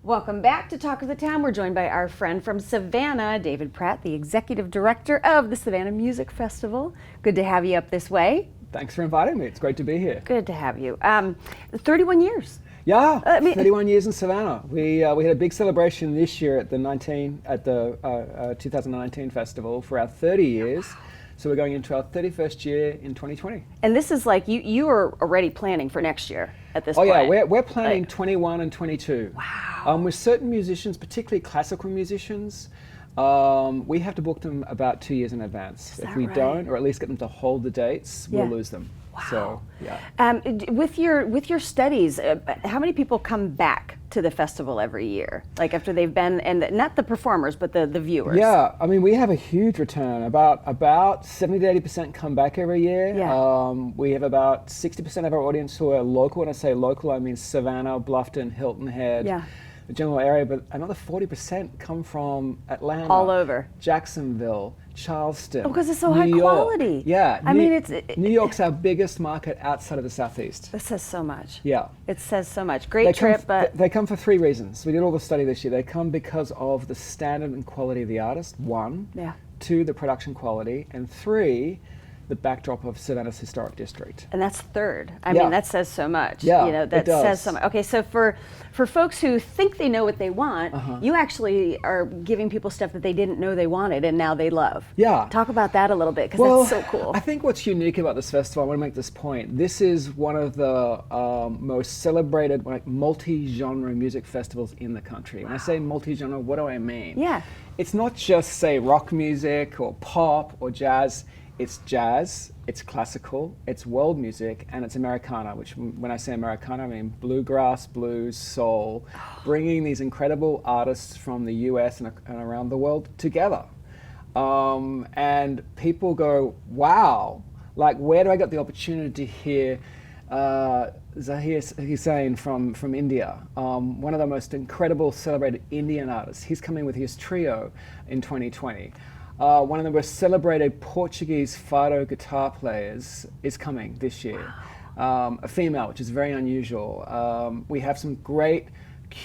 Welcome back to Talk of the Town. We're joined by our friend from Savannah, David Pratt, the Executive Director of the Savannah Music Festival. Good to have you up this way. Thanks for inviting me. It's great to be here. Good to have you. 31 years. Yeah, 31 years in Savannah. We had a big celebration this year at the 2019 festival for our 30 years. So we're going into our 31st year in 2020. And this is like, you are already planning for next year at this point. Oh yeah, we're planning 21 and 22. Wow. With certain musicians, particularly classical musicians, we have to book them about 2 years in advance. If we don't, or at least get them to hold the dates, we'll lose them. Wow. So, yeah. With your studies, how many people come back to the festival every year? Like after they've been, and not the performers, but the viewers. Yeah, I mean, we have a huge return. About 70 to 80% come back every year. Yeah. We have about 60% of our audience who are local. When I say local, I mean Savannah, Bluffton, Hilton Head. Yeah. The general area, but another 40% come from Atlanta, all over, Jacksonville, Charleston. Oh, because it's so high quality. Yeah, I mean, New York's our biggest market outside of the Southeast. That says so much. Yeah, it says so much. Great trip, but they come for three reasons. We did all the study this year. They come because of the standard and quality of the artist. One, two, the production quality, and three, the backdrop of Savannah's historic district. And that's third. I mean, that says so much. Yeah, you know, that says so much. Okay, so for folks who think they know what they want, you actually are giving people stuff that they didn't know they wanted and now they love. Yeah. Talk about that a little bit, because that's so cool. I think what's unique about this festival, I want to make this point, this is one of the most celebrated multi-genre music festivals in the country. When I say multi-genre, what do I mean? Yeah. It's not just, say, rock music or pop or jazz. It's jazz, it's classical, it's world music, and it's Americana, which when I say Americana, I mean bluegrass, blues, soul, bringing these incredible artists from the US and around the world together. And people go, wow, like where do I get the opportunity to hear Zahir Hussain from India, one of the most incredible celebrated Indian artists. He's coming with his trio in 2020. One of the most celebrated Portuguese fado guitar players is coming this year. A female, which is very unusual. We have some great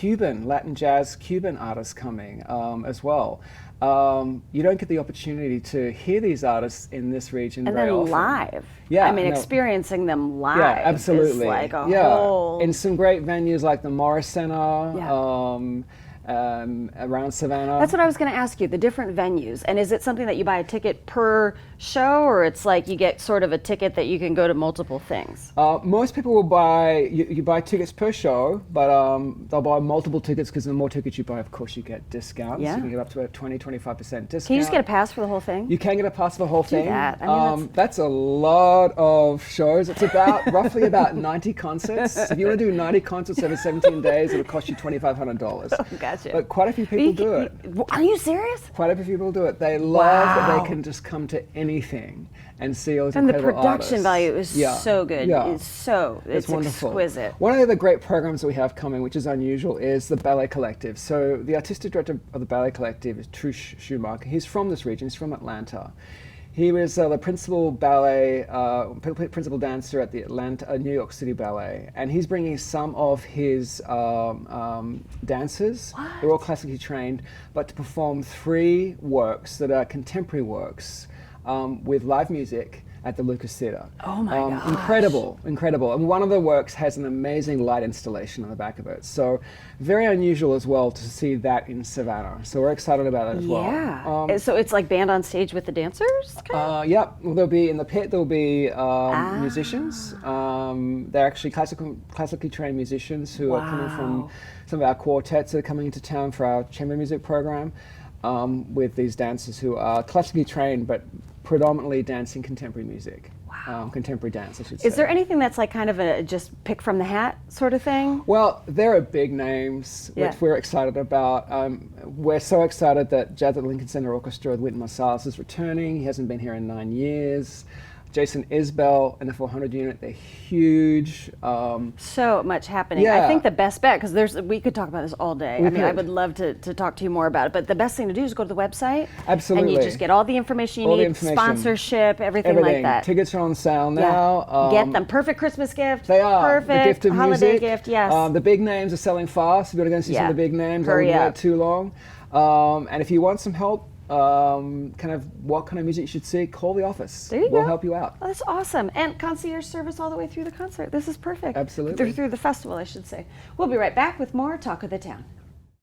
Latin jazz Cuban artists coming as well. You don't get the opportunity to hear these artists in this region very often. And then live. Yeah, I mean, experiencing them live. Yeah, absolutely. Is like a whole... In some great venues like the Morris Center. Around Savannah. That's what I was going to ask you, the different venues. And is it something that you buy a ticket per show, or it's like you get sort of a ticket that you can go to multiple things? Most people will buy, you buy tickets per show, but they'll buy multiple tickets because the more tickets you buy, of course, you get discounts. Yeah. You can get up to a 20-25% discount. Can you just get a pass for the whole thing? You can get a pass for the whole thing. That. I mean, that's a lot of shows. It's about roughly about 90 concerts. If you want to do 90 concerts over 17 days, it'll cost you $2,500. Oh, gotcha. But quite a few people do it. Are you serious? Quite a few people do it. They love that they can just come to anything and see all these incredible artists. And the production artists. value is so good. Yeah. It's wonderful. Exquisite. One of the other great programs that we have coming, which is unusual, is the Ballet Collective. So the artistic director of the Ballet Collective is Trush Schumacher. He's from this region. He's from Atlanta. He was the principal dancer at the New York City Ballet, and he's bringing some of his dancers. What? They're all classically trained, but to perform 3 works that are contemporary works with live music at the Lucas Theatre. Oh my gosh. Incredible. And one of the works has an amazing light installation on the back of it. So very unusual as well to see that in Savannah. So we're excited about it as well. Yeah. So it's like band on stage with the dancers? Yeah. Well, there'll be in the pit. There'll be musicians. They're actually classically trained musicians who are coming from some of our quartets that are coming into town for our chamber music program. With these dancers who are classically trained but predominantly dancing contemporary music. Wow. Contemporary dance, I should say. Is there anything that's like kind of a just pick from the hat sort of thing? Well, there are big names which we're excited about. We're so excited that Jazz at Lincoln Center Orchestra with Wynton Marsalis is returning. He hasn't been here in 9 years. Jason Isbell and the 400 unit, they're huge. So much happening. I Yeah. think the best bet, because we could talk about this all day. I mean, I would love to talk to you more about it, but the best thing to do is go to the website. Absolutely. And you just get all the information you All the need, information. sponsorship, everything like that. Tickets are on sale Yeah. now. Get them. Perfect Christmas gift. They are. Perfect The gift of holiday music. gift, yes. The big names are selling fast. You've got to go and see some Yeah. of the big names. Hurry I wouldn't up. wait too long. And if you want some help, kind of what kind of music you should see, call the office. There you We'll go. help you out. Oh, that's awesome. And concierge service all the way through the concert. This is perfect. Absolutely. Through the festival, I should say. We'll be right back with more Talk of the Town.